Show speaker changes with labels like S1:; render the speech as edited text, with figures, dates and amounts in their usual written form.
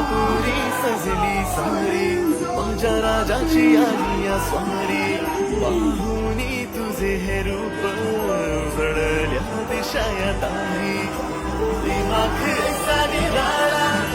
S1: पुरी सजली सारी माझ्या राजाची आली या स्वारी पाहुनी तुझे हे रूप उजळल्या दिशा या तारी दिमाग साडी राळा